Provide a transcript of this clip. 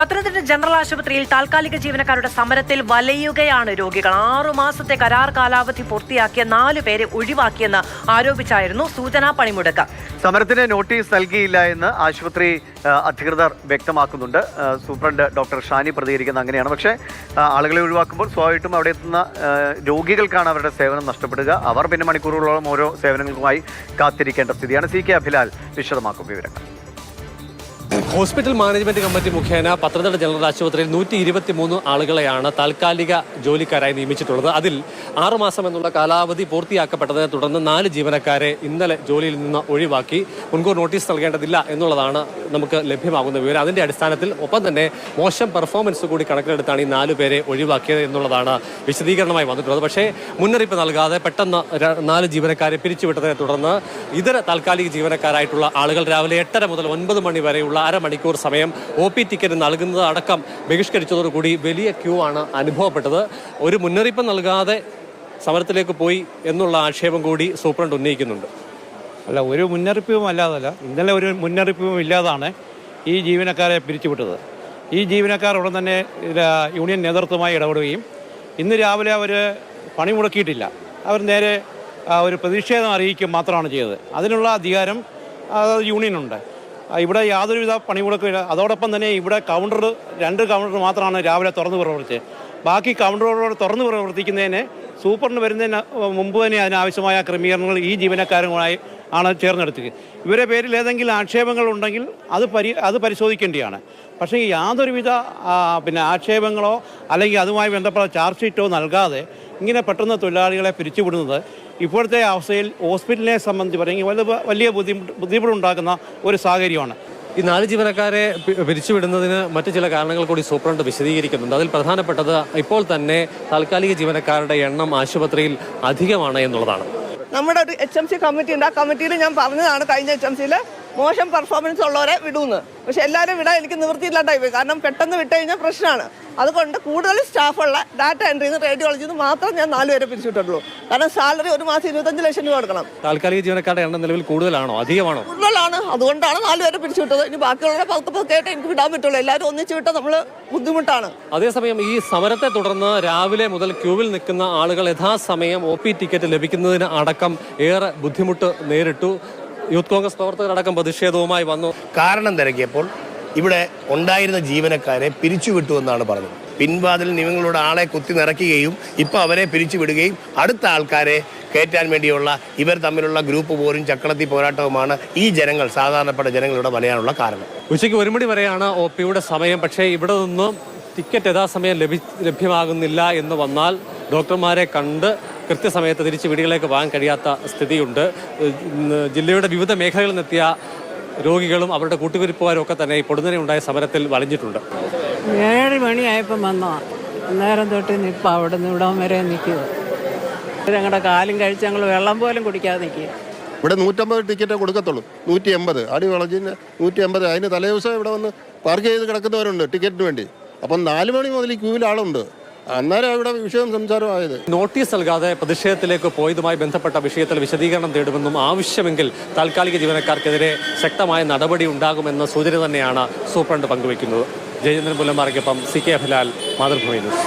Pathanamthitta general ആശുപത്രിയിൽ താൽക്കാലിക ജീവനക്കാരുടെ സമരത്തിൽ വലയുകയാണ് രോഗികൾ. 6 മാസത്തെ കരാർ കാലാവധി പൂർത്തിയാക്കിയ 4 പേരെ ഒഴിവാക്കിയെന്ന് ആരോപിച്ചായിരുന്നു സൂചനാ പണിമുടക്ക്. സമരത്തിന് നോട്ടീസ് നൽകിയില്ല എന്ന് ആശുപത്രി അധികൃതർ വ്യക്തമാക്കുന്നുണ്ട്. സൂപ്രണ്ട് ഡോക്ടർ ഷാനി പ്രതികരിക്കുന്നത് അങ്ങനെയാണ്. പക്ഷേ ആളുകളെ ഒഴിവാക്കുമ്പോൾ സ്വാഭാവികമായിട്ടും അവിടെ എത്തുന്ന രോഗികൾക്കാണ് അവരുടെ സേവനം നഷ്ടപ്പെടുക. അവർ പിന്നെ മണിക്കൂറുകളോളം ഓരോ സേവനങ്ങൾക്കുമായി കാത്തിരിക്കേണ്ട സ്ഥിതിയാണ്. CK അഭിലാൽ വിശദമാക്കും വിവരങ്ങൾ. ഹോസ്പിറ്റൽ മാനേജ്മെന്റ് കമ്മിറ്റി മുഖേന പത്തനംതിട്ട ജനറൽ ആശുപത്രിയിൽ 123 ആളുകളെയാണ് താൽക്കാലിക ജോലിക്കാരായി നിയമിച്ചിട്ടുള്ളത്. അതിൽ 6 മാസം എന്നുള്ള കാലാവധി പൂർത്തിയാക്കപ്പെട്ടതിനെ തുടർന്ന് 4 ജീവനക്കാരെ ഇന്നലെ ജോലിയിൽ നിന്ന് ഒഴിവാക്കി. മുൻകൂർ നോട്ടീസ് നൽകേണ്ടതില്ല എന്നുള്ളതാണ് നമുക്ക് ലഭ്യമാകുന്ന വിവരം. അതിന്റെ അടിസ്ഥാനത്തിൽ ഒപ്പം തന്നെ മോശം പെർഫോമൻസ് കൂടി കണക്കിലെടുത്താണ് ഈ 4 പേരെ ഒഴിവാക്കിയത് എന്നുള്ളതാണ് വിശദീകരണമായി വന്നിട്ടുള്ളത്. പക്ഷേ മുന്നറിയിപ്പ് നൽകാതെ പെട്ടെന്ന് 4 ജീവനക്കാരെ പിരിച്ചുവിട്ടതിനെ തുടർന്ന് ഇതര താൽക്കാലിക ജീവനക്കാരായിട്ടുള്ള ആളുകൾ രാവിലെ 8:30 മുതൽ 9 മണി വരെയുള്ള അരമണിക്കൂർ സമയം OP ടിക്കറ്റ് നൽകുന്നത് അടക്കം ബഹിഷ്കരിച്ചതോടുകൂടി വലിയ ക്യൂ ആണ് അനുഭവപ്പെട്ടത്. ഒരു മുന്നറിയിപ്പ് നൽകാതെ സമരത്തിലേക്ക് പോയി എന്നുള്ള ആക്ഷേപം കൂടി സൂപ്രണ്ട് ഉന്നയിക്കുന്നുണ്ട്. അല്ല, ഒരു മുന്നറിയിപ്പും അല്ലാതല്ല, ഇന്നലെ ഒരു മുന്നറിയിപ്പും ഇല്ലാതാണ് ഈ ജീവനക്കാരെ പിരിച്ചുവിട്ടത്. ഈ ജീവനക്കാർ ഉടൻ തന്നെ യൂണിയൻ നേതൃത്വമായി ഇടപെടുകയും ഇന്ന് രാവിലെ അവർ പണി മുടക്കിയിട്ടില്ല. അവർ നേരെ ഒരു പ്രതിഷേധം അറിയിക്കുക മാത്രമാണ് ചെയ്തത്. അതിനുള്ള അധികാരം യൂണിയനുണ്ട്. ഇവിടെ യാതൊരുവിധ പണിമുടക്കില്ല. അതോടൊപ്പം തന്നെ ഇവിടെ 2 കൗണ്ടർ മാത്രമാണ് രാവിലെ തുറന്നു പ്രവർത്തിച്ചത്. ബാക്കി കൗണ്ടറുകളോട് തുറന്നു പ്രവർത്തിക്കുന്നതിന് സൂപ്പറിന് വരുന്നതിന് മുമ്പ് തന്നെ അതിനാവശ്യമായ ക്രമീകരണങ്ങൾ ഈ ജീവനക്കാരുമായി ആണ് ചേർന്നെടുത്തത്. ഇവരുടെ പേരിൽ ഏതെങ്കിലും ആക്ഷേപങ്ങൾ ഉണ്ടെങ്കിൽ അത് പരിശോധിക്കേണ്ടതാണ്. പക്ഷേ യാതൊരുവിധ ആക്ഷേപങ്ങളോ അല്ലെങ്കിൽ അതുമായി ബന്ധപ്പെട്ട ചാർജ് ഷീറ്റോ നൽകാതെ ഇങ്ങനെ പെട്ടെന്ന് തൊഴിലാളികളെ പിരിച്ചുവിടുന്നത് ഇപ്പോഴത്തെ അവസ്ഥയിൽ ഹോസ്പിറ്റലിനെ സംബന്ധിച്ച് പറയുമെങ്കിൽ വലിയ ബുദ്ധിമുട്ടുണ്ടാക്കുന്ന ഒരു സാഹചര്യമാണ്. ഈ 4 ജീവനക്കാരെ പിരിച്ചുവിടുന്നതിന് മറ്റു ചില കാരണങ്ങൾ കൂടി സൂപ്രണ്ട് വിശദീകരിക്കുന്നുണ്ട്. അതിൽ പ്രധാനപ്പെട്ടത് ഇപ്പോൾ തന്നെ താൽക്കാലിക ജീവനക്കാരുടെ എണ്ണം ആശുപത്രിയിൽ അധികമാണ് എന്നുള്ളതാണ്. നമ്മുടെ ഒരു HMC കമ്മിറ്റി ഉണ്ട്. ആ കമ്മിറ്റിയിൽ ഞാൻ പറഞ്ഞതാണ് കഴിഞ്ഞ HMCയിൽ മോശം പെർഫോമൻസ് ഉള്ളവരെ വിടുമെന്ന്. പക്ഷെ എല്ലാവരും വിടാൻ എനിക്ക് നിവൃത്തിയില്ലാണ്ടായി പോയി. കാരണം പെട്ടെന്ന് വിട്ട് കഴിഞ്ഞാൽ പ്രശ്നമാണ്. അതുകൊണ്ട് കൂടുതൽ സ്റ്റാഫുള്ള ഡാറ്റ എൻട്രിയിൽ നിന്ന് റേഡിയോളജിയിൽ നിന്ന് മാത്രം ഞാൻ 4 പേരെ പിരിച്ചുവിട്ടുള്ളൂ. കാരണം സാലറി ഒരു മാസം 25 ലക്ഷം രൂപ കൊടുക്കണം. താൽക്കാലിക ജീവനക്കാരുടെ എണ്ണം നിലവിൽ കൂടുതലാണോ അധികമാണോ? കൂടുതലാണ്. അതുകൊണ്ടാണ് 4 പേരെ പിരിച്ചുവിട്ടത്. ഇനി ബാക്കിയുള്ളവരെ പതുക്കെ എനിക്ക് വിടാൻ പറ്റുള്ളൂ. എല്ലാവരും ഒന്നിച്ച് വിട്ടാൽ നമ്മൾ ബുദ്ധിമുട്ടാണ്. അതേസമയം ഈ സമരത്തെ തുടർന്ന് രാവിലെ മുതൽ ക്യൂവിൽ നിൽക്കുന്ന ആളുകൾ യഥാസമയം OP ടിക്കറ്റ് ലഭിക്കുന്നതിന് അടക്കം ഏറെ ബുദ്ധിമുട്ട് നേരിട്ടു. യൂത്ത് കോൺഗ്രസ് പ്രവർത്തകരടക്കം പ്രതിഷേധവുമായി വന്നു. കാരണം തിരക്കിയപ്പോൾ ഇവിടെ ഉണ്ടായിരുന്ന ജീവനക്കാരെ പിരിച്ചുവിട്ടുവെന്നാണ് പറഞ്ഞത്. പിൻവാതിൽ നിയമങ്ങളുടെ ആളെ കുത്തി നിറയ്ക്കുകയും ഇപ്പോൾ അവരെ പിരിച്ചുവിടുകയും അടുത്ത ആൾക്കാരെ കയറ്റാൻ വേണ്ടിയുള്ള ഇവർ തമ്മിലുള്ള ഗ്രൂപ്പ് പോരും ചക്കളത്തി പോരാട്ടവുമാണ് ഈ ജനങ്ങൾ, സാധാരണപ്പെട്ട ജനങ്ങളുടെ വലയാനുള്ള കാരണം. ഉച്ചയ്ക്ക് 1 മണി വരെയാണ് OPയുടെ സമയം. പക്ഷേ ഇവിടെ നിന്നും ടിക്കറ്റ് യഥാസമയം ലഭ്യമാകുന്നില്ല എന്ന് വന്നാൽ ഡോക്ടർമാരെ കണ്ട് കൃത്യസമയത്ത് തിരിച്ച് വീടുകളിലേക്ക് പോകാൻ കഴിയാത്ത സ്ഥിതിയുണ്ട്. ജില്ലയുടെ വിവിധ മേഖലകളിൽ നിന്നെത്തിയ രോഗികളും അവരുടെ കൂട്ടുകുരിപ്പുകാരും ഒക്കെ തന്നെ ഈ പൊടുന്നനെ ഉണ്ടായ സമരത്തിൽ വലഞ്ഞിട്ടുണ്ട്. 7 മണിയായപ്പം വന്നോ, അന്നേരം തൊട്ട് ഇപ്പം അവിടെ നിന്ന് ഇവിടം വരെ നിൽക്കുക. ഞങ്ങളുടെ കാലും കഴിച്ച് ഞങ്ങൾ വെള്ളം പോലും കുടിക്കാതെ നിൽക്കുക. ഇവിടെ 150 ടിക്കറ്റേ കൊടുക്കത്തുള്ളൂ. 180 അടി വളഞ്ഞിന് 180. അതിന് തലേദിവസം ഇവിടെ വന്ന് പാർക്ക് ചെയ്ത് കിടക്കുന്നവരുണ്ട് ടിക്കറ്റിന് വേണ്ടി. അപ്പം 4 മണി മുതൽ ക്യൂവിൽ ആളുണ്ട്. അന്നേരം ഇവിടെ വിഷയം സംസാരമായത്. നോട്ടീസ് നൽകാതെ പ്രതിഷേധത്തിലേക്ക് പോയതുമായി ബന്ധപ്പെട്ട വിഷയത്തിൽ വിശദീകരണം തേടുമെന്നും ആവശ്യമെങ്കിൽ താൽക്കാലിക ജീവനക്കാർക്കെതിരെ ശക്തമായ നടപടി ഉണ്ടാകുമെന്ന സൂചന തന്നെയാണ് സൂപ്രണ്ട് പങ്കുവയ്ക്കുന്നത്. ജയചന്ദ്രൻ പുല്ലമ്പാറയ്ക്കൊപ്പം CK അഭിലാൽ, മാതൃഭൂമി ന്യൂസ്.